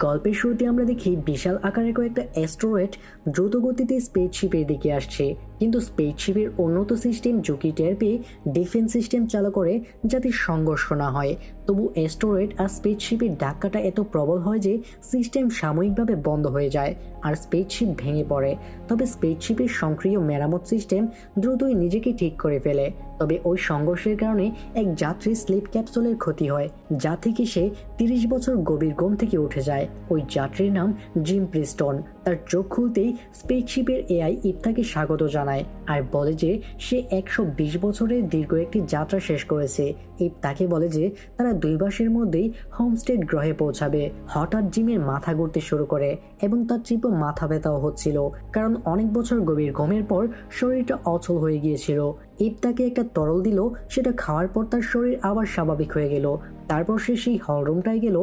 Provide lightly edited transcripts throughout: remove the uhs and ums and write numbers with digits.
গল্পের শুরুতে আমরা দেখি বিশাল আকারের কয়েকটা অ্যাস্টেরয়েড দ্রুত গতিতে স্পেসশিপের দিকে আসছে, কিন্তু স্পেসশিপের উন্নত সিস্টেম ঝুঁকি টের পেয়ে ডিফেন্স সিস্টেম চালু করে যাতে সংঘর্ষ না হয়। তবু অ্যাস্টেরয়েড আর স্পেসশিপের ধাক্কাটা এত প্রবল হয় যে সিস্টেম সাময়িকভাবে বন্ধ হয়ে যায় আর স্পেসশিপ ভেঙে পড়ে। তবে স্পেসশিপের সক্রিয় মেরামত সিস্টেম দ্রুতই নিজেকে ঠিক করে ফেলে। তবে ওই সংঘর্ষের কারণে এক যাত্রীর স্লিপ ক্যাপসুলের ক্ষতি হয়, যা থেকে সে 30 বছর গভীর ঘুম থেকে উঠে যায়। ওই যাত্রীর নাম জিম প্রিস্টন। তার চোখ খুলতেই স্পেসশিপের এআই ইপতাকে স্বাগত জানায় আর বলে যে সে 120 বছরের দীর্ঘ একটি যাত্রা শেষ করেছে। ইপ তাকে বলে যে তারা 2 মাসের মধ্যেই হোমস্টেড গ্রহে পৌঁছাবে। হঠাৎ জিমের মাথা ঘুরতে শুরু করে এবং তার তীব্র মাথা ব্যথাও হচ্ছিল, কারণ অনেক বছর গভীর ঘুমের পর শরীরটা অচল হয়ে গিয়েছিল। ইপ তাকে একটা তরল দিল, সেটা খাওয়ার পর তার শরীর আবার স্বাভাবিক হয়ে গেল। তারপর সে সেই হলরুমটায় গেল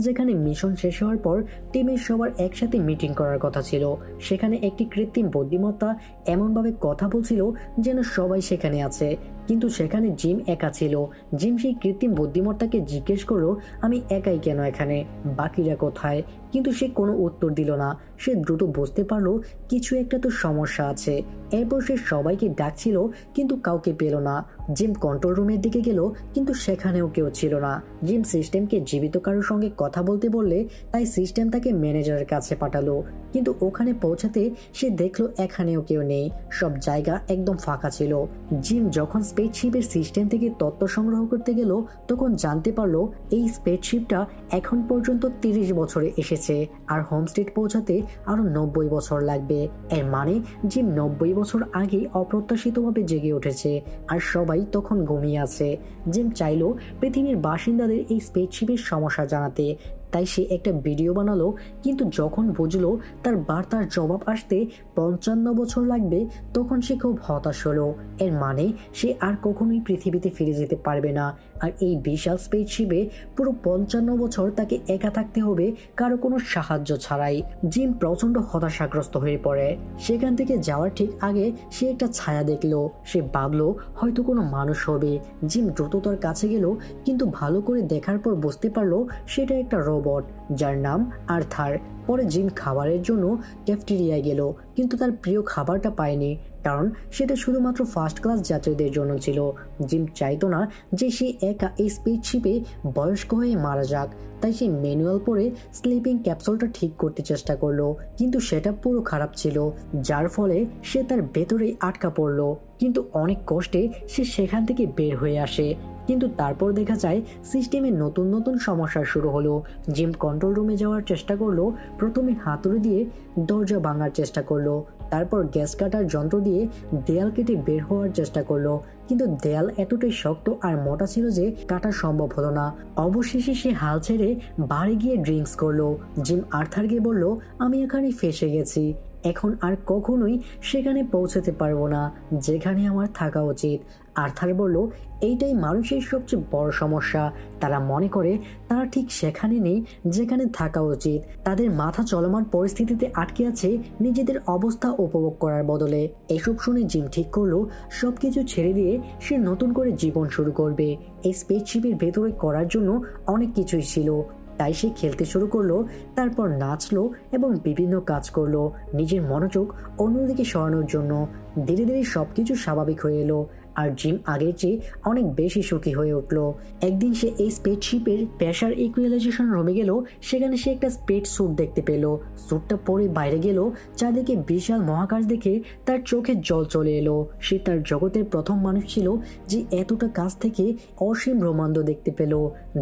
যেখানে মিশন শেষ হওয়ার পর টিমের সবার একসাথে মিটিং করার কথা ছিল। সেখানে একটি কৃত্রিম বুদ্ধিমত্তা এমনভাবে কথা বলছিল যেন সবাই সেখানে আছে, কিন্তু সেখানে জিম একা ছিল। জিম সেই কৃত্রিম বুদ্ধিমত্তাকে জিজ্ঞেস করলো, আমি একাই কেন এখানে, বাকিরা কোথায়? কিন্তু সে কোনো উত্তর দিল না। সে দ্রুত বুঝতে পারলো কিছু একটা তো সমস্যা আছে। এরপর সে সবাইকে ডাকছিল কিন্তু কাউকে পেল না। জিম কন্ট্রোল রুমের দিকে গেল, কিন্তু সেখানেও কেউ ছিল না। জিম সিস্টেমকে জীবিত কারোর সঙ্গে কথা বলতে বললে তাই সিস্টেম তাকে ম্যানেজারের কাছে পাঠালো, কিন্তু ওখানে পৌঁছাতে সে দেখলো এখানেও কেউ নেই, সব জায়গা একদম ফাঁকা ছিল। জিম যখন স্পেসশিপের সিস্টেম থেকে তথ্য সংগ্রহ করতে গেল তখন জানতে পারলো এই স্পেসশিপটা এখন পর্যন্ত 30 বছরে এসেছে আর হোমস্টেড পৌঁছাতে আরো 90 বছর লাগবে। এর মানে জিম 90 বছর আগে অপ্রত্যাশিতভাবে জেগে উঠেছে আর সবাই তখন ঘুমিয়ে আছে। জিম চাইলো পৃথিবীর বাসিন্দাদের এই স্পেসশিপের সমস্যা জানাতে, তাই সে একটা ভিডিও বানালো, কিন্তু যখন বুঝলো তার বার্তার জবাব আসতে 55 বছর লাগবে তখন সে খুব হতাশ হলো। এর মানে সে আর কখনোই পৃথিবীতে ফিরে যেতে পারবে না, আর এই বিশাল স্পেসশিপে পুরো 55 বছর তাকে একা থাকতে হবে কারো কোনো সাহায্য ছাড়াই। জিম প্রচন্ড হতাশাগ্রস্ত হয়ে পড়ে। সেখান থেকে যাওয়ার ঠিক আগে সে একটা ছায়া দেখলো। সে ভাবলো হয়তো কোনো মানুষ হবে। জিম দ্রুত তার কাছে গেল, কিন্তু ভালো করে দেখার পর বুঝতে পারলো সেটা একটা রোবট যার নাম আর্থার। পরে জিম খাবারের জন্য ক্যাফেটেরিয়ায় গেল, কিন্তু তার প্রিয় খাবারটা পায়নি, কারণ সেটা শুধুমাত্র ফার্স্ট ক্লাস যাত্রীদের জন্য ছিল। জিম চাইতো না যে সে একা এই স্পেসশিপে বয়স্ক হয়ে মারা যাক, তাই সে ম্যানুয়াল পরে স্লিপিং ক্যাপসুলটা ঠিক করতে চেষ্টা করলো, কিন্তু সেটা পুরো খারাপ ছিল, যার ফলে সে তার ভেতরেই আটকা পড়লো। কিন্তু অনেক কষ্টে সে সেখান থেকে বের হয়ে আসে। কিন্তু তারপর দেখা যায় সিস্টেমে নতুন নতুন সমস্যা শুরু হলো। জিম কন্ট্রোল রুমে যাওয়ার চেষ্টা করলো, প্রথমে হাতুড়ি দিয়ে দরজা ভাঙার চেষ্টা করলো, তারপর গ্যাস কাটার যন্ত্র দিয়ে দেয়াল কেটে বের হওয়ার চেষ্টা করলো, কিন্তু দেয়াল এতটাই শক্ত আর মোটা ছিল যে কাটা সম্ভব হলো না। অবশেষে সে হাল ছেড়ে বাড়ি গিয়ে ড্রিঙ্কস করলো। জিম আর্থারকে বলল, আমি এখানে ফেঁসে গেছি, এখন আর কখনোই সেখানে পৌঁছাতে পারবো না যেখানে আমার থাকা উচিত। আর্থার বলল, এইটাই মানুষের সবচেয়ে বড় সমস্যা, তারা মনে করে তারা ঠিক সেখানে নেই যেখানে থাকা উচিত। তাদের মাথা চলমান পরিস্থিতিতে আটকে আছে নিজেদের অবস্থা উপভোগ করার বদলে। এসব শুনে জিম ঠিক করলো সবকিছু ছেড়ে দিয়ে সে নতুন করে জীবন শুরু করবে। এই স্পেসশিপের ভেতরে করার জন্য অনেক কিছুই ছিল, তাই সে খেলতে শুরু করলো, তারপর নাচলো এবং বিভিন্ন কাজ করলো নিজের মনোযোগ অন্যদিকে সরানোর জন্য। ধীরে ধীরে সবকিছু স্বাভাবিক হয়ে এলো আর জিম আগের চেয়ে অনেক বেশি সুখী হয়ে উঠলো। একদিন সে এই স্পেসশিপের প্রেসার ইকুয়ালাইজেশন রুমে গেল, সেখানে সে একটা স্পেস স্যুট দেখতে পেল। স্যুটটা পরে বাইরে গেল, চারদিকে বিশাল মহাকাশ দেখে তার চোখে জল চলে এলো। সে তার জগতের প্রথম মানুষ ছিল যে এতটা কাছ থেকে অসীম ব্রহ্মাণ্ড দেখতে পেল।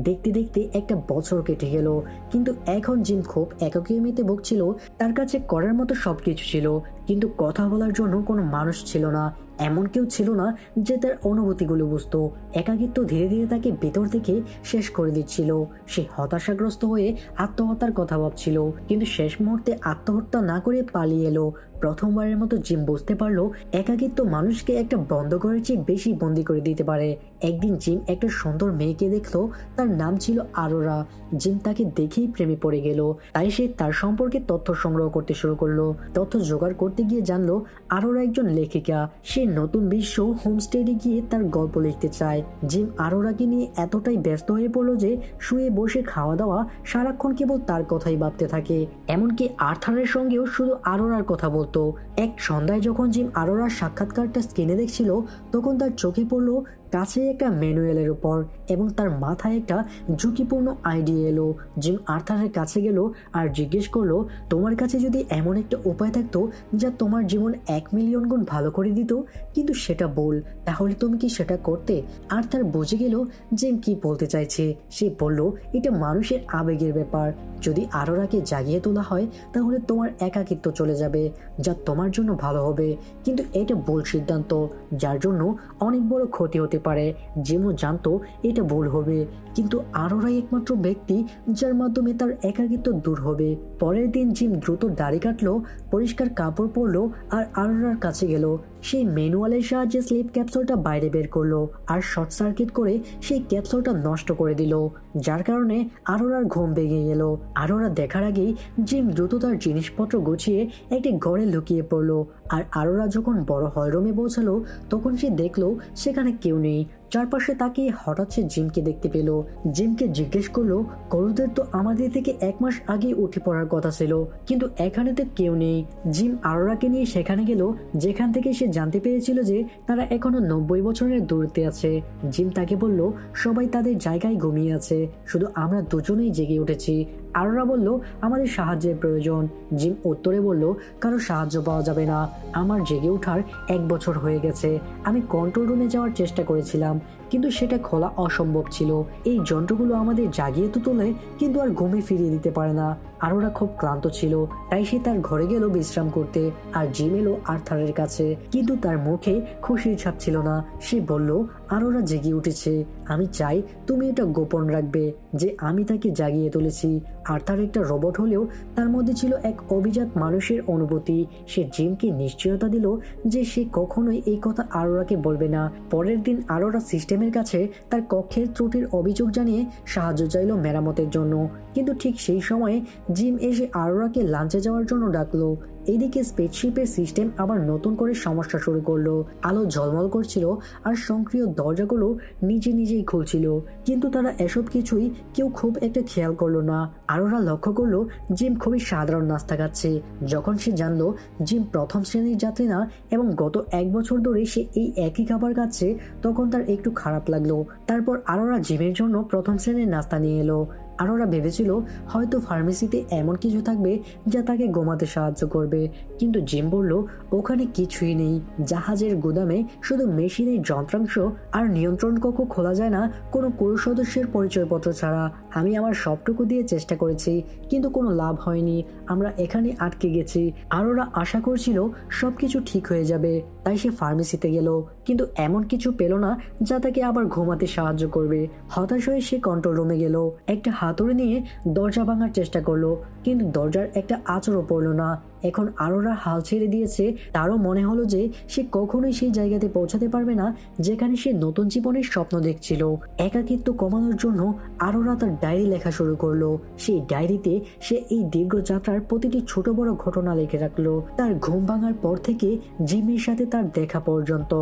দেখতে দেখতে একটা বছর কেটে গেল, কিন্তু এখন জিম খুব একাকিত্বে ভুগছিল। তার কাছে করার মতো সবকিছু ছিল, কিন্তু কথা বলার জন্য কোনো মানুষ ছিল না, এমন কেউ ছিল না যে তার অনুভূতিগুলো বুঝতো। একাকিত্ব ধীরে ধীরে তাকে ভেতর থেকে শেষ করে দিচ্ছিল। সে হতাশাগ্রস্ত হয়ে আত্মহত্যার কথা ভাবছিল, কিন্তু শেষ মুহূর্তে আত্মহত্যা না করে পালিয়ে এলো। প্রথমবারের মতো জিম বুঝতে পারলো একাকিত্ব মানুষকে একটা বন্ধ ঘরের চেয়ে বেশি বন্দি করে দিতে পারে। একদিন জিম একটা সুন্দর মেয়েকে দেখলো, তার নাম ছিল আরোরা। জিম তাকে দেখেই প্রেমে পড়ে গেল। তাই সে তার সম্পর্কে তথ্য সংগ্রহ করতে শুরু করলো। তথ্য জোগাড় করতে গিয়ে জানলো আরোরা একজন লেখিকা। সে নতুন বিশ্ব হোমস্টেডে গিয়ে তার গল্প লিখতে চায়। জিম আরোরাকে নিয়ে এতটাই ব্যস্ত হয়ে পড়লো যে শুয়ে বসে খাওয়া দাওয়া সারাক্ষণ কেবল তার কথাই ভাবতে থাকে। এমনকি আর্থারের সঙ্গেও শুধু আরোরার কথা বলতো। এক সন্ধ্যায় যখন জিম আরোরার সাক্ষাৎকারটা স্ক্রিনে দেখছিল, তখন তার চোখে পড়লো কাছে একটা ম্যানুয়ালের উপর, এবং তার মাথায় একটা ঝুঁকিপূর্ণ আইডিয়া এলো। জিম আর্থারের কাছে গেল আর জিজ্ঞেস করলো, তোমার কাছে যদি এমন একটা উপায় থাকতো যা তোমার জীবন 1,000,000 গুণ ভালো করে দিত, কিন্তু সেটা বল, তাহলে তুমি কি সেটা করতে? আর্থার বুঝে গেল জিম কি বলতে চাইছে। সে বলল, এটা মানুষের আবেগের ব্যাপার। যদি আরোরাকে জাগিয়ে তোলা হয় তাহলে তোমার একাকিত্ব চলে যাবে, যা তোমার জন্য ভালো হবে। কিন্তু এটা ভুল সিদ্ধান্ত, যার জন্য অনেক বড় ক্ষতি হতে পারে। জিমও জানতো এটা ভুল হবে, কিন্তু আরোরাই একমাত্র ব্যক্তি যার মাধ্যমে তার একাকিত্ব দূর হবে। পরের দিন জিম দ্রুত দাড়ি কাটলো, পরিষ্কার কাপড় পরলো আর আরোরার কাছে গেল। সেই ম্যানুয়ালের সাহায্যে স্লিপ ক্যাপসুলটা বাইরে বের করলো আর শর্ট সার্কিট করে সেই ক্যাপসুলটা নষ্ট করে দিল, যার কারণে আরোরার ঘুম ভেঙে গেল। আরোরা দেখার আগেই জিম দ্রুত তার জিনিসপত্র গুছিয়ে একটি ঘরে লুকিয়ে পড়লো। আর আরোরা যখন বড় হল রুমে পৌঁছালো, তখন সে দেখলো সেখানে কেউ নেই। চারপাশে তাকিয়ে হঠাৎ সে জিমকে দেখতে পেল। জিমকে জিজ্ঞেস করলো, গরুদের তো আমাদের থেকে 1 মাস আগে উঠে পড়ার কথা ছিল, কিন্তু এখানে তো কেউ নেই। জিম আরোরাকে নিয়ে সেখানে গেল, যেখান থেকে সে জানতে পেরেছিল যে তারা এখনো 90 বছরের দূরত্বে আছে। জিম তাকে বলল, সবাই তাদের জায়গায় ঘুমিয়ে আছে, শুধু আমরা দুজনেই জেগে উঠেছি। আরোরা বলল, আমাদের সাহায্যের প্রয়োজন। জিম উত্তরে বলল, কারো সাহায্য পাওয়া যাবে না। আমার জেগে ওঠার 1 বছর হয়ে গেছে। আমি কন্ট্রোল রুমে যাওয়ার চেষ্টা করেছিলাম, কিন্তু সেটা খোলা অসম্ভব ছিল। এই যন্ত্রগুলো আমাদের জাগিয়ে তো তোলে, কিন্তু আর ঘুমে ফিরিয়ে দিতে পারে না। আরোরা খুব ক্লান্ত ছিল, তাই সে তার ঘরে গেল বিশ্রাম করতে। আর জিম এলো আর্থারের কাছে, কিন্তু তার মুখে খুশির ছাপ ছিল না। সে বলল, আরোরা জেগে উঠেছে, আমি চাই তুমি এটা গোপন রাখবে যে আমি তাকে জাগিয়ে তুলেছি। আর্থার একটা রোবট হলেও তার মধ্যে ছিল এক অভিজাত মানুষের অনুভূতি। সে জিমকে নিশ্চয়তা দিল যে সে কখনোই এই কথা আরোরাকে বলবে না। পরের দিন আরোরা সিস্টেমের কাছে তার কক্ষের ত্রুটির অভিযোগ জানিয়ে সাহায্য চাইল মেরামতের জন্য, কিন্তু ঠিক সেই সময়ে জিম এসে আরোরাকে লাঞ্চে যাওয়ার জন্য ডাকলো। এদিকে স্পেসশিপের সিস্টেম আবার নতুন করে সমস্যা শুরু করলো। আলো ঝলমল করছিল আর সক্রিয় দরজাগুলো নিজে নিজেই খুলছিল, কিন্তু তারা এসব কিছুই কেউ খুব একটা খেয়াল করলো না। আরোরা লক্ষ্য করলো জিম খুবই সাধারণ নাস্তা খাচ্ছে। যখন সে জানলো জিম প্রথম শ্রেণীর যাত্রী না এবং গত 1 বছর ধরে সে এই একই খাবার খাচ্ছে, তখন তার একটু খারাপ লাগলো। তারপর আরোরা জিমের জন্য প্রথম শ্রেণীর নাস্তা নিয়ে এলো। আরোরা ভেবেছিল হয়তো ফার্মেসিতে এমন কিছু থাকবে যা তাকে ঘুমাতে সাহায্য করবে, কিন্তু জিম বলল, ওখানে কিছুই নেই। জাহাজের গুদামে শুধু মেশিনের যন্ত্রাংশ আর নিয়ন্ত্রণ কক্ষ খোলা যায় না কোনো ক্রু সদস্যের পরিচয়পত্র ছাড়া। আমি আমার সবটুকু দিয়ে চেষ্টা করেছি, কিন্তু কোনো লাভ হয়নি। আমরা এখানে আটকে গেছি। আরোরা আশা করছিল সবকিছু ঠিক হয়ে যাবে, তাই সে ফার্মেসিতে গেল, কিন্তু এমন কিছু পেল না যা তাকে আবার ঘুমাতে সাহায্য করবে। হতাশ হয়ে সে কন্ট্রোল রুমে গেল। একটা হাতুড়ি নিয়ে দরজা ভাঙার চেষ্টা করলো, কিন্তু দরজার একটা আঁচড়ও পড়লো না। এখন আরোরা হাল ছেড়ে দিয়েছে। তারও মনে হলো যে সে কখনোই সেই জায়গাতে পৌঁছাতে পারবে না যেখানে সে নতুন জীবনের স্বপ্ন দেখছিল। একাকিত্ব কমানোর জন্য আরোরা তার ডায়েরি লেখা শুরু করলো। সেই ডায়েরিতে সে এই দীর্ঘ যাত্রার প্রতিটি ছোট বড় ঘটনা লিখে রাখলো, তার ঘুম ভাঙার পর থেকে জিমের সাথে তার দেখা পর্যন্ত।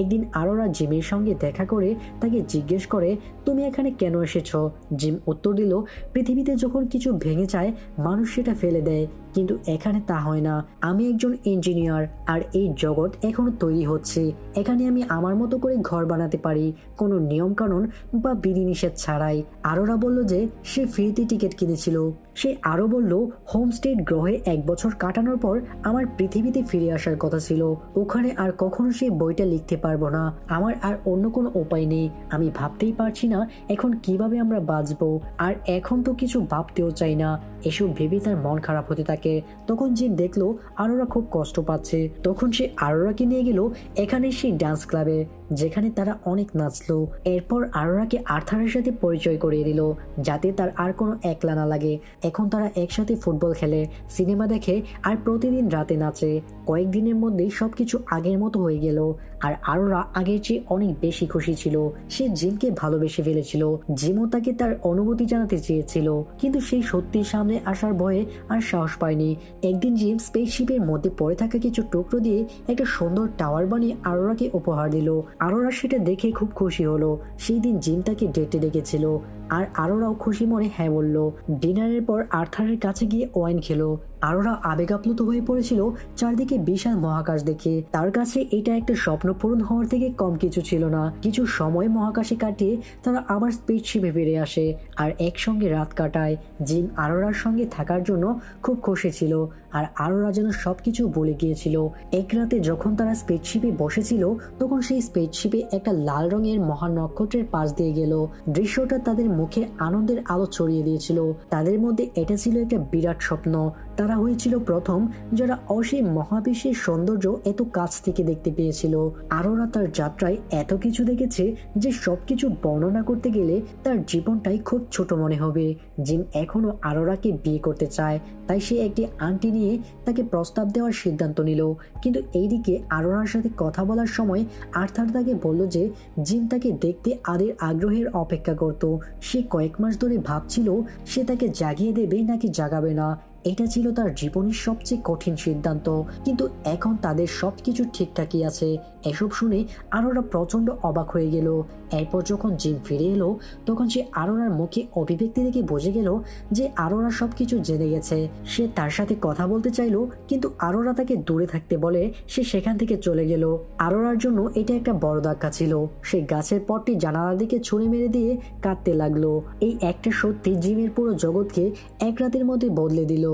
একদিন আরোরা জিমের সঙ্গে দেখা করে তাকে জিজ্ঞেস করে, তুমি এখানে কেন এসেছো? জিম উত্তর দিল, পৃথিবীতে যখন কিছু ভেঙে যায় মানুষ সেটা ফেলে দেয়, কিন্তু এখানে তা হয় না। আমি একজন ইঞ্জিনিয়ার আর এই জগৎ এখনো তৈরি হচ্ছে। এখানে আমি আমার মতো করে ঘর বানাতে পারি, কোনো নিয়ম কানুন বা বিধিনিষেধ ছাড়াই। আরোরা বলল যে সে ফ্রিতে টিকিট কিনেছিল। সে আরো বলল, হোমস্টেড গ্রহে 1 বছর কাটানোর পর আমার পৃথিবীতে ফিরে আসার কথা ছিল। ওখানে আর কখনো সেই বইটা লিখতে পারবো না। আমার আর অন্য কোনো উপায় নেই। আমি ভাবতেই পারছি না এখন কিভাবে আমরা বাঁচবো, আর এখন তো কিছু ভাবতেও চাই না। এসব ভেবে তার মন খারাপ হতে থাকে। তখন যে দেখলো আরোরা খুব কষ্ট পাচ্ছে, তখন সে আরোরাকে নিয়ে গেল এখানে সেই ডান্স ক্লাবে। যেখানে তারা অনেক নাচলো। এরপর আরোরাকে আর্থারের সাথে পরিচয় করিয়ে দিল, যাতে তার আর কোনো একলা না লাগে। এখন তারা একসাথে ফুটবল খেলে, সিনেমা দেখে আর প্রতিদিন রাতে নাচে। কয়েকদিনের মধ্যেই সবকিছু আগের মতো হয়ে গেল, আর আরোরা আগের চেয়ে অনেক বেশি খুশি ছিল। সে জিমকে ভালোবেসে ফেলেছিল। জিমও তাকে তার অনুভূতি জানাতে চেয়েছিল, কিন্তু সেই সত্যির সামনে আসার ভয়ে আর সাহস পায়নি। একদিন জিম স্পেসশিপের মধ্যে পড়ে থাকা কিছু টুকরো দিয়ে একটা সুন্দর টাওয়ার বানিয়ে আরোরাকে উপহার দিল। আরোরা সেটা দেখে খুব খুশি হলো। সেই দিন জিম তাকে ডেটে ডেকেছিল, আর আরোরাও খুশি মনে হ্যাঁ বলল। ডিনারের পর আর্থারের কাছে গিয়ে ওয়াইন খেলো। আরোরা আবেগ আপ্লুত হয়ে পড়েছিল চারদিকে বিশাল মহাকাশ দেখে। তার কাছে এটা একটা স্বপ্ন পূরণ হওয়ার থেকে কম কিছু ছিল না। কিছু সময় মহাকাশে কাটিয়ে তারা আবার স্পেসশিপে ফিরে আসে আর একসঙ্গে রাত কাটায়। জিম আরোরার সঙ্গে থাকার জন্য খুব খুশি ছিল, আর আরোরা যেন সবকিছু ভুলে গিয়েছিল। এক রাতে যখন তারা স্পেসশিপে বসেছিল, তখন সেই স্পেসশিপে একটা লাল রঙের মহা নক্ষত্রের পাশ দিয়ে গেল। দৃশ্যটা তাদের মুখে আনন্দের আলো ছড়িয়ে দিয়েছিল। তাদের মধ্যে এটা ছিল একটা বিরাট স্বপ্ন। তারা হয়েছিল প্রথম যারা অসীম মহাবিশ্বের সৌন্দর্য এত কাছ থেকে দেখতে পেয়েছিল। আরোরা তার যাত্রায় এত কিছু দেখেছে যে সবকিছু বর্ণনা করতে গেলে তার জীবনটাই খুব ছোট মনে হবে। জিম এখনো আরোরাকে বিয়ে করতে চায়, তাই সে একটি আংটি নিয়ে তাকে প্রস্তাব দেওয়ার সিদ্ধান্ত নিল। কিন্তু এইদিকে আরোরার সাথে কথা বলার সময় আর্থার তাকে বলল যে জিম তাকে দেখতে আদের আগ্রহের অপেক্ষা করত। সে কয়েক মাস ধরে ভাবছিল সে তাকে জাগিয়ে দেবে নাকি জাগাবে না। এটা ছিল তার জীবনের সবচেয়ে কঠিন সিদ্ধান্ত, কিন্তু এখন তাদের সবকিছু ঠিকঠাকই আছে। এসব শুনে আরোরা প্রচন্ড অবাক হয়ে গেল। এরপর যখন জিম ফিরে এলো, তখন সে আরোরার মুখে অভিব্যক্তি দেখে বুঝে গেল যে আরোরা সবকিছু জেনে গেছে। সে তার সাথে কথা বলতে চাইলো, কিন্তু আরোরা তাকে দূরে থাকতে বলে সে সেখান থেকে চলে গেল। আরোরার জন্য এটা একটা বড় ধাক্কা ছিল। সে গাছের পটটি জানালার দিকে ছুঁড়ে মেরে দিয়ে কাঁদতে লাগলো। এই একটা সত্যি জিমের পুরো জগৎকে এক রাতের মধ্যে বদলে দিল।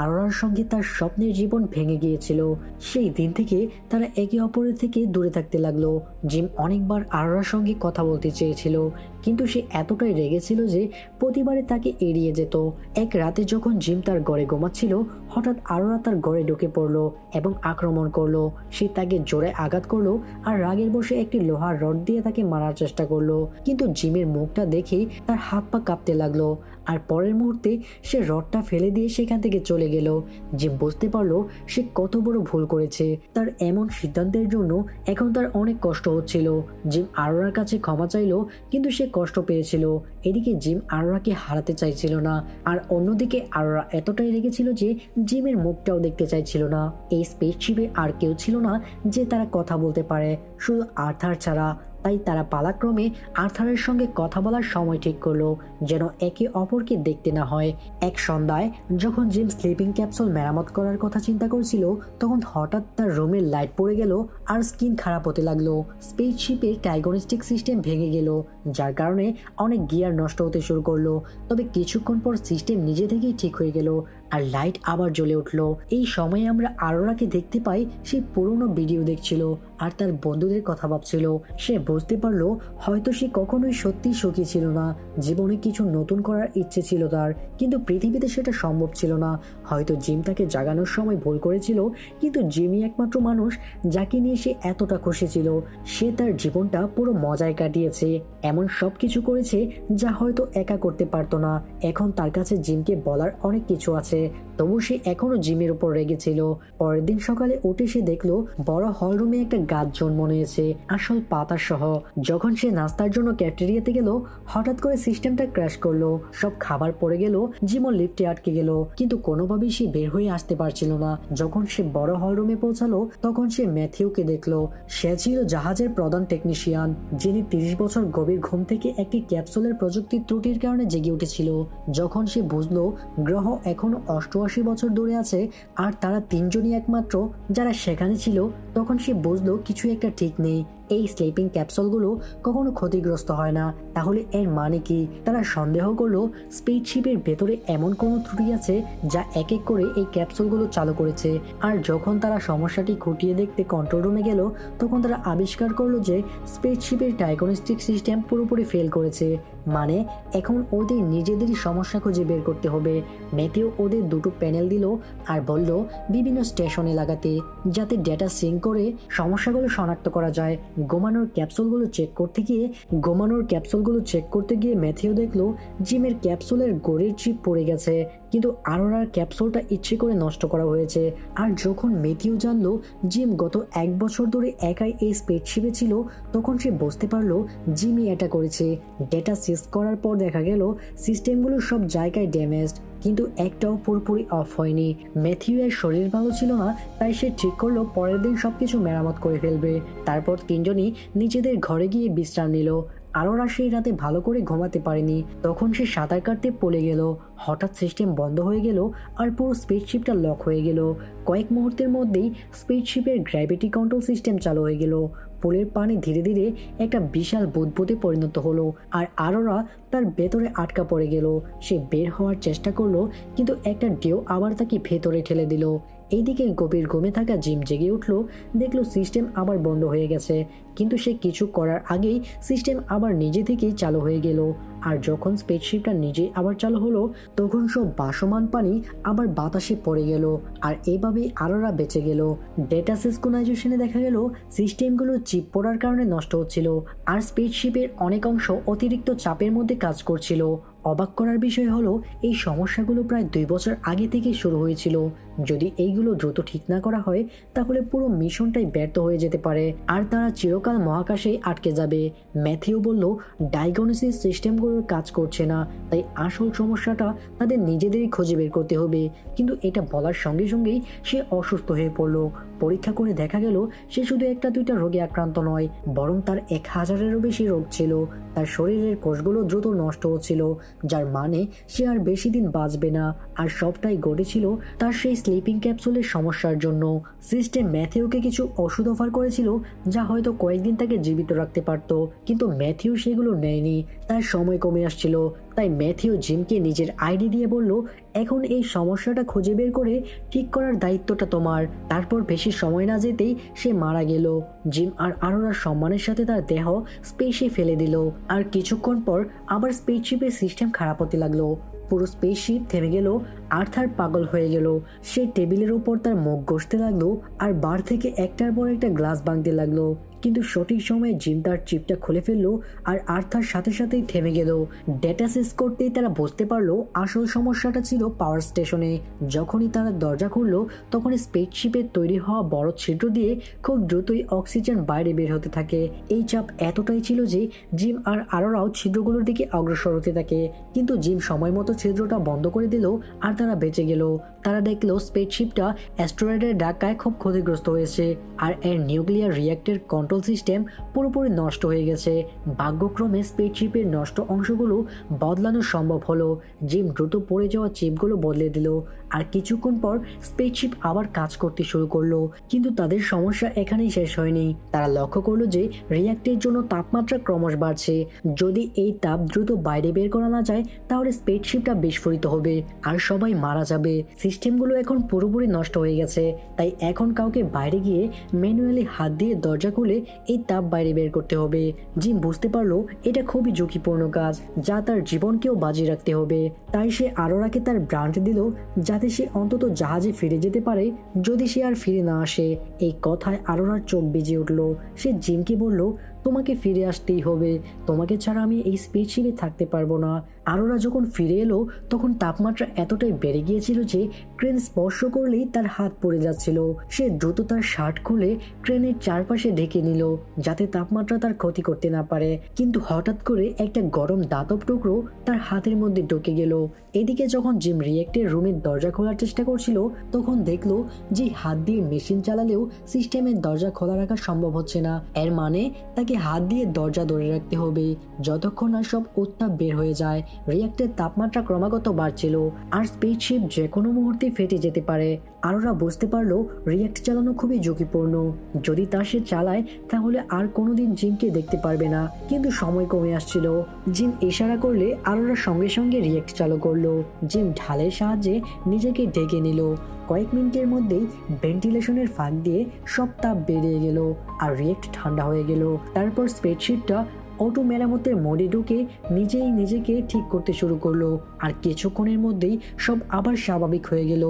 আরোরার সঙ্গে তার স্বপ্নের জীবন ভেঙে গিয়েছিল। সেই দিন থেকে তারা একে অপরের থেকে দূরে থাকতে লাগলো। জিম অনেকবার আরোরার সঙ্গে কথা বলতে চেয়েছিল, কিন্তু সে এতটাই রেগেছিল যে প্রতিবারে তাকে এড়িয়ে যেত। এক রাতে যখন জিম তার ঘরে ঘুমাচ্ছিল, হঠাৎ আরোরা তার ঘরে ঢুকে পড়লো এবং আক্রমণ করলো। সে তাকে জোরে আঘাত করলো আর রাগের বসে একটি লোহার রড দিয়ে তাকে মারার চেষ্টা করলো। কিন্তু জিমের মুখটা দেখেই তার হাত পা কাঁপতে লাগলো, আর পরের মুহূর্তে সে রডটা ফেলে দিয়ে সেখান থেকে চলে গেল। জিম বুঝতে পারলো সে কত বড় ভুল করেছে। তার এমন সিদ্ধান্তের জন্য এখন তার অনেক কষ্ট হচ্ছিল। জিম আরোরার কাছে ক্ষমা চাইলো, কিন্তু সে কষ্ট পেয়েছিল। এদিকে জিম আরোরাকে হারাতে চাইছিল না, আর অন্যদিকে আরোরা এতটাই রেগেছিল যে জিমের মুখটাও দেখতে চাইছিল না। এই স্পেসশিপে আর কেউ ছিল না যে তারা কথা বলতে পারে, শুধু আর্থার ছাড়া। তাই তারা পালাক্রমে আর্থারের সঙ্গে কথা বলার সময় ঠিক করলো, যেন একে অপরকে দেখতে না হয়। এক সন্ধ্যায় যখন জিম স্লিপিং ক্যাপসুল মেরামত করার কথা চিন্তা করছিল, তখন হঠাৎ তার রুমের লাইট পড়ে গেল আর স্কিন খারাপ হতে লাগলো। স্পেসশিপের ডায়াগনস্টিক সিস্টেম ভেঙে গেল, যার কারণে অনেক গিয়ার নষ্ট হতে শুরু করলো। তবে কিছুক্ষণ পর সিস্টেম নিজে থেকেই ঠিক হয়ে গেল আর লাইট আবার জ্বলে উঠলো। এই সময়ে আমরা আরোরাকে দেখতে পাই, সে পুরনো ভিডিও দেখছিল আর তার বন্ধুদের কথা ভাবছিল। সে বুঝতে পারলো হয়তো সে কখনোই সত্যি সুখী ছিল না। জীবনে কিছু নতুন করার ইচ্ছে ছিল তার, কিন্তু পৃথিবীতে সেটা সম্ভব ছিল না। হয়তো জিম তাকে জাগানোর সময় ভুল করেছিল, কিন্তু জিমই একমাত্র মানুষ যাকে নিয়ে সে এতটা খুশি ছিল। সে তার জীবনটা পুরো মজায় কাটিয়েছে, এমন সব কিছু করেছে যা হয়তো একা করতে পারতো না। এখন তার কাছে জিমকে বলার অনেক কিছু আছে, তবু সে এখনো জিমের উপর রেগেছিল। পরের দিন সকালে উঠে সে দেখলো বড় হল রুমে একটা গাছ জন্ম নিয়েছে, আসল পাতা সহ। যখন সে নাস্তার জন্য ক্যাফটেরিয়াতে গেল, হঠাৎ করে সিস্টেমটা ক্র্যাশ করলো। সব খাবার পড়ে গেল, জিমও লিফটে আটকে গেল, কিন্তু কোনোভাবেই সে বের হয়ে আসতে পারছিল না। যখন সে বড় হল রুমে পৌঁছালো, তখন সে ম্যাথিউকে দেখলো। সে ছিল জাহাজের প্রধান টেকনিশিয়ান, যিনি 30 বছর গভীর ঘুম থেকে একটি ক্যাপসুলের প্রযুক্তির ত্রুটির কারণে জেগে উঠেছিল। যখন সে বুঝলো গ্রহ এখনো 88 বছর দূরে আছে আর তারা তিনজনই একমাত্র যারা সেখানে ছিল, তখন সে বুঝলো কিছু একটা ঠিক নেই। এই স্লিপিং ক্যাপসুলগুলো কখনো ক্ষতিগ্রস্ত হয় না, তাহলে এর মানে কি? তারা সন্দেহ করলো স্পেসশিপের ভেতরে এমন কোনো ত্রুটি আছে যা এক এক করে এই ক্যাপসুলগুলো চালু করেছে। আর যখন তারা সমস্যাটি খুঁটিয়ে দেখতে কন্ট্রোল রুমে গেল, তখন তারা আবিষ্কার করলো যে স্পেসশিপের ডায়াগনস্টিক সিস্টেম পুরোপুরি ফেল করেছে। মানে এখন ওদের নিজেদেরই সমস্যা খুঁজে বের করতে হবে। ম্যাথিউ ওদের দুটো প্যানেল দিল আর বলল বিভিন্ন স্টেশনে লাগাতে, যাতে ডেটা সিঙ্ক করে সমস্যাগুলো শনাক্ত করা যায়। ঘুমানোর ক্যাপসুলগুলো চেক করতে গিয়ে ম্যাথিউ দেখলো জিমের ক্যাপসুলের গোড়ের চিপ পড়ে গেছে, কিন্তু আরোরার ক্যাপসুলটা ইচ্ছে করে নষ্ট করা হয়েছে। আর যখন ম্যাথিউ জানলো জিম গত 1 বছর ধরে একাই এই স্পেসশিপে ছিল, তখন সে বুঝতে পারলো জিমই এটা করেছে। ডেটা সিজ করার পর দেখা গেল সিস্টেমগুলো সব জায়গায় ড্যামেজড, কিন্তু একটাও পুরোপুরি অফ হয়নি। ম্যাথিউ এর শরীর ভালো ছিল না, তাই সে ঠিক করলো পরের দিন সবকিছু মেরামত করে ফেলবে। তারপর তিনজনই নিজেদের ঘরে গিয়ে বিশ্রাম নিল। আরোরা সেই রাতে ভালো করে ঘুমাতে পারেনি। তখন সে সাঁতার কাটতে পড়ে গেল। হঠাৎ সিস্টেম বন্ধ হয়ে গেল আর পুরো স্পেসশিপটা লক হয়ে গেল। কয়েক মুহূর্তের মধ্যেই স্পেসশিপের গ্র্যাভিটি কন্ট্রোল সিস্টেম চালু হয়ে গেল। পুলের পানি ধীরে ধীরে একটা বিশাল বুদবুদে পরিণত হলো আর আরোরা তার ভেতরে আটকা পড়ে গেল। সে বের হওয়ার চেষ্টা করলো, কিন্তু একটা ঢেউ আবার তাকে ভেতরে ঠেলে দিল। এইদিকে গভীর ঘুমে থাকা জিম জেগে উঠলো, দেখলো সিস্টেম আবার বন্ধ হয়ে গেছে, কিন্তু সে কিছু করার আগেই সিস্টেম আবার নিজে থেকেই চালু হয়ে গেল। আর যখন স্পেসশিপটা নিজে আবার চালু হলো, তখন সব ভাসমান পানি আবার বাতাসে পড়ে গেল। আর এভাবেই আরোরা বেঁচে গেল। ডেটা সিনক্রোনাইজেশনে দেখা গেল সিস্টেমগুলো চিপ পড়ার কারণে নষ্ট হচ্ছিল, আর স্পেসশিপের অনেক অংশ অতিরিক্ত চাপের মধ্যে কাজ করছিল। অবাক করার বিষয় হলো এই সমস্যাগুলো প্রায় 2 বছর আগে থেকে শুরু হয়েছিল। যদি এইগুলো দ্রুত ঠিক না করা হয়, তাহলে পুরো মিশনটাই ব্যর্থ হয়ে যেতে পারে আর তারা চিরকাল মহাকাশেই আটকে যাবে। ম্যাথিউ বলল ডায়াগনোসিস সিস্টেমগুলোর কাজ করছে না, তাই আসল সমস্যাটা তাদের নিজেদেরই খুঁজে বের করতে হবে। কিন্তু এটা বলার সঙ্গে সঙ্গেই সে অসুস্থ হয়ে পড়ল। পরীক্ষা করে দেখা গেল সে শুধু 1-2টা রোগে আক্রান্ত নয়, বরং তার 1000-এরও বেশি রোগ ছিল। তার শরীরের কোষগুলো দ্রুত নষ্ট হচ্ছিল, যার মানে সে আর বেশি দিন বাঁচবে না। আর সবটাই ঘটেছিল তার সেই স্লিপিং ক্যাপসুলের সমস্যার জন্য। সিস্টেম ম্যাথিউকে কিছু ওষুধ অফার করেছিল, যা হয়তো কয়েকদিন তাকে জীবিত রাখতে পারত, কিন্তু ম্যাথিউ সেগুলো নেয়নি। তার সময় কমে আসছিল, তাই ম্যাথিউ জিমকে নিজের আইডি দিয়ে বলল, এখন এই সমস্যাটা খুঁজে বের করে ঠিক করার দায়িত্বটা তোমার। তারপর বেশি সময় না যেতেই সে মারা গেল। জিম আর আরোরার সম্মানের সাথে তার দেহ স্পেসে ফেলে দিল। আর কিছুক্ষণ পর আবার স্পেসশিপের সিস্টেম খারাপ হতে লাগলো। পুরো স্পেসশিপ থেমে গেল। আর্থার পাগল হয়ে গেল। সে টেবিলের উপর তার মুখ ঘষতে লাগলো আর বার থেকে একটার পর একটা গ্লাস ভাঙতে লাগলো, কিন্তু সঠিক সময়ে জিম তার চিপটা খুলে ফেললো আর আর্থার সাথে সাথেই থেমে গেল। ডেটা শেষ করতেই তারা বুঝতে পারলো আসল সমস্যাটা ছিল পাওয়ার স্টেশনে। যখনই তারা দরজা খুললো, তখন স্পেসশিপের তৈরি হওয়া বড় ছিদ্র দিয়ে খুব দ্রুতই অক্সিজেন বাইরে বের হতে থাকে। এই চাপ এতটাই ছিল যে জিম আর আরোরাও ছিদ্রগুলোর দিকে অগ্রসর হতে থাকে, কিন্তু জিম সময় মতো ছিদ্রটা বন্ধ করে দিল আর তারা বেঁচে গেল। তারা দেখলো স্পেসশিপটা অ্যাস্টেরয়েডের ধাক্কায় খুব ক্ষতিগ্রস্ত হয়েছে আর এর নিউক্লিয়ার রিঅ্যাক্টর কন্ট্রোল সিস্টেম পুরোপুরি নষ্ট হয়ে গেছে। ভাগ্যক্রমে স্পেসশিপের নষ্ট অংশগুলো বদলানো সম্ভব হলো। জিম দ্রুত পড়ে যাওয়া চিপগুলো বদলে দিল আর কিছুক্ষণ পর স্পেসশিপ আবার কাজ করতে শুরু করলো। কিন্তু তাদের সমস্যা এখানেই শেষ হয়নি। তারা লক্ষ্য করলো যে রিঅ্যাক্টরের জন্য তাপমাত্রা ক্রমশ বাড়ছে। যদি এই তাপ দ্রুত বাইরে বের করা না যায়, তাহলে স্পেসশিপটা বিস্ফোরিত হবে আর সবাই মারা যাবে। সিস্টেমগুলো এখন পুরোপুরি নষ্ট হয়ে গেছে, তাই এখন কাউকে বাইরে গিয়ে ম্যানুয়ালি হাত দিয়ে দরজা খুলে এই তাপ বাইরে বের করতে হবে। জিম বুঝতে পারলো এটা খুবই ঝুঁকিপূর্ণ কাজ, যা তার জীবনকেও বাজি রাখতে হবে। তাই সে আরোরাকে তার ব্রান্ড দিল, যাতে সে অন্তত জাহাজে ফিরে যেতে পারে যদি সে আর ফিরে না আসে। এই কথায় আরোরার চোখ বেজে উঠল। সে জিমকে বলল, তোমাকে ফিরে আসতেই হবে, তোমাকে ছাড়া আমি এই স্পেসশিপে থাকতে পারবো না। আরোরা যখন ফিরে এলো, তখন তাপমাত্রা এতটাই বেড়ে গিয়েছিল যে ক্রেন স্পর্শ করলেই তার হাত পড়ে যাচ্ছিল। সে দ্রুত তার শার্ট খুলে ক্রেনের চারপাশে ঢেকে নিল, যাতে তাপমাত্রা তার ক্ষতি করতে না পারে। কিন্তু হঠাৎ করে একটা গরম দাতব টুকরো তার হাতের মধ্যে ঢুকে গেল। এদিকে যখন জিম রিয়েক্টের রুমের দরজা খোলার চেষ্টা করছিল, তখন দেখলো যে হাত দিয়ে মেশিন চালালেও সিস্টেমের দরজা খোলা রাখা সম্ভব হচ্ছে না। এর মানে তাকে হাত দিয়ে দরজা ধরে রাখতে হবে যতক্ষণ না সব উত্তাপ বের হয়ে যায়। রিঅ্যাক্টরের তাপমাত্রা ক্রমাগত বাড়ছিল আর স্পেসশিপ যে কোনো মুহূর্তে ফেটে যেতে পারে। আরোরা বুঝতে পারলো রিঅ্যাক্ট চালানো খুবই ঝুঁকিপূর্ণ। যদি তা সে চালায়, তাহলে আর কোনোদিন জিমকে দেখতে পারবে না। কিন্তু সময় কমে আসছিল। জিম ইশারা করলে আরোরা সঙ্গে সঙ্গে রিঅ্যাক্ট চালু করলো। জিম ঢালের সাহায্যে নিজেকে ঢেকে নিল। কয়েক মিনিটের মধ্যেই ভেন্টিলেশনের ফাঁক দিয়ে সব তাপ বেরিয়ে গেল আর রিঅ্যাক্ট ঠান্ডা হয়ে গেল। তারপর স্পেসশিপটা অটো মেরামতের মোডে ঢুকে নিজেই নিজেকে ঠিক করতে শুরু করলো। আর কিছুক্ষণের মধ্যেই সব আবার স্বাভাবিক হয়ে গেল।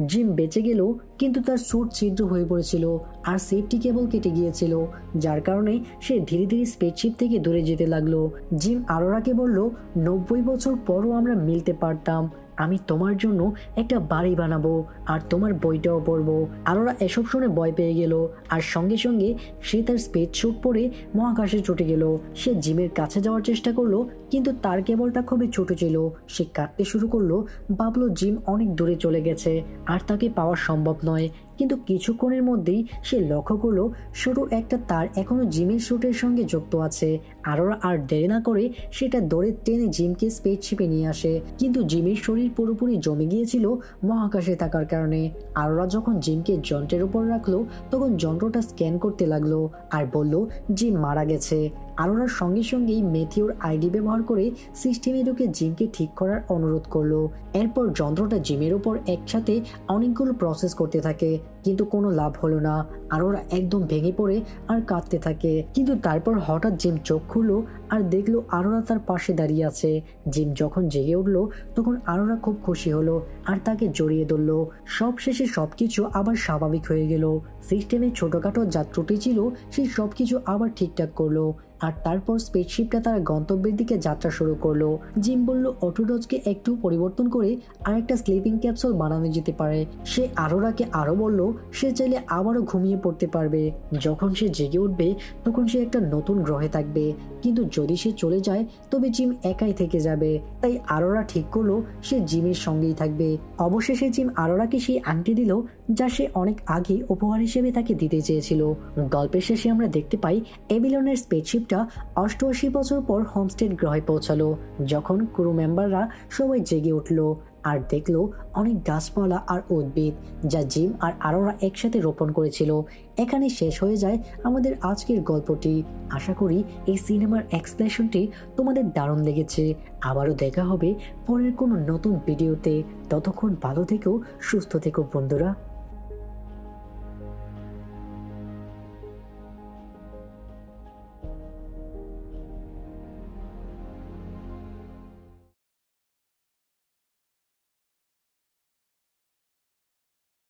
জিম বেঁচে গেল, কিন্তু তার স্যুট ছিদ্র হয়ে পড়েছিল আর সেফটি কেবল কেটে গিয়েছিল, যার কারণে সে ধীরে ধীরে স্পেসশিপ থেকে দূরে যেতে লাগলো। জিম আরোরাকে বলল, 90 বছর পরও আমরা মিলতে পারতাম। আমি তোমার জন্য একটা বাড়ি বানাবো আর তোমার বইটাও পড়বো। আরোরা এসব শুনে ভয় পেয়ে গেল আর সঙ্গে সঙ্গে সে তার স্পেস স্যুট পরে মহাকাশে ছুটে গেল। সে জিমের কাছে যাওয়ার চেষ্টা করলো, কিন্তু তার কেবলটা খুবই ছোট ছিল। সে কাঁদতে শুরু করলো, ভাবলো জিম অনেক দূরে চলে গেছে আর তাকে পাওয়া সম্ভব নয়। কিন্তু কিছুক্ষণের মধ্যেই সে লক্ষ্য করলো শুধু একটা তার এখনো জিমের স্যুটের সঙ্গে যুক্ত আছে। আরোরা আর দেরি না করে সেটা দৌড়ে টেনে জিমকে স্পেসশিপে নিয়ে আসে। কিন্তু জিমের শরীর পুরোপুরি জমে গিয়েছিল মহাকাশে থাকার কারণে। আরোরা যখন জিমকে যন্ত্রের উপর রাখলো, তখন যন্ত্রটা স্ক্যান করতে লাগলো আর বলল জিম মারা গেছে। আরোরার সঙ্গে সঙ্গেই ম্যাথিউর আইডি ব্যবহার করে সিস্টেমে ঢুকে জিমকে ঠিক করার অনুরোধ করলো। এরপর যন্ত্রটা জিমের উপর একসাথে অনেকগুলো প্রসেস করতে থাকে, কিন্তু কোনো লাভ হলো না। আরোরা একদম ভেঙে পড়ে আর কাঁদতে থাকে। কিন্তু তারপর হঠাৎ জিম চোখ খুললো আর দেখলো আরোরা তার পাশে দাঁড়িয়ে আছে। জিম যখন জেগে উঠলো, তখন আরোরা খুব খুশি হলো আর তাকে জড়িয়ে ধরলো। সব শেষে সবকিছু আবার স্বাভাবিক হয়ে গেল। সিস্টেমে ছোটখাটো যা ত্রুটি ছিল সেই সবকিছু আবার ঠিকঠাক করলো। আর তারপর স্পেসশিপটা তার গন্তব্যের দিকে যাত্রা শুরু করলো। জিম বলল অটোডজকে একটু পরিবর্তন করে আরেকটা স্লিপিং ক্যাপসুল বানানো যেতে পারে। সে আরোরাকে আরো বলল সে চাইলে আবারও ঘুমিয়ে পড়তে পারবে। যখন সে জেগে উঠবে তখন সে একটা নতুন গ্রহে থাকবে, কিন্তু যদি সে চলে যায় তবে জিম একাই থেকে যাবে। তাই আরোরা ঠিক করলো সে জিমের সঙ্গেই থাকবে। অবশেষে জিম আরোরাকে সেই আংটি দিল যা সে অনেক আগে উপহার হিসেবে তাকে দিতে চেয়েছিল। গল্পের শেষে আমরা দেখতে পাই এবিলনের স্পেসশিপটা 88 বছর পর হোমস্টেড গ্রহে পৌঁছালো, যখন ক্রু মেম্বাররা সবাই জেগে উঠলো আর দেখলো অনেক গাছপালা আর উদ্ভিদ যা জিম আর আরোরা একসাথে রোপণ করেছিল। এখানে শেষ হয়ে যায় আমাদের আজকের গল্পটি। আশা করি এই সিনেমার এক্সপ্লেনেশনটি তোমাদের দারুণ লেগেছে। আবারও দেখা হবে পরের কোনো নতুন ভিডিওতে। ততক্ষণ ভালো থেকো, সুস্থ থেকো বন্ধুরা।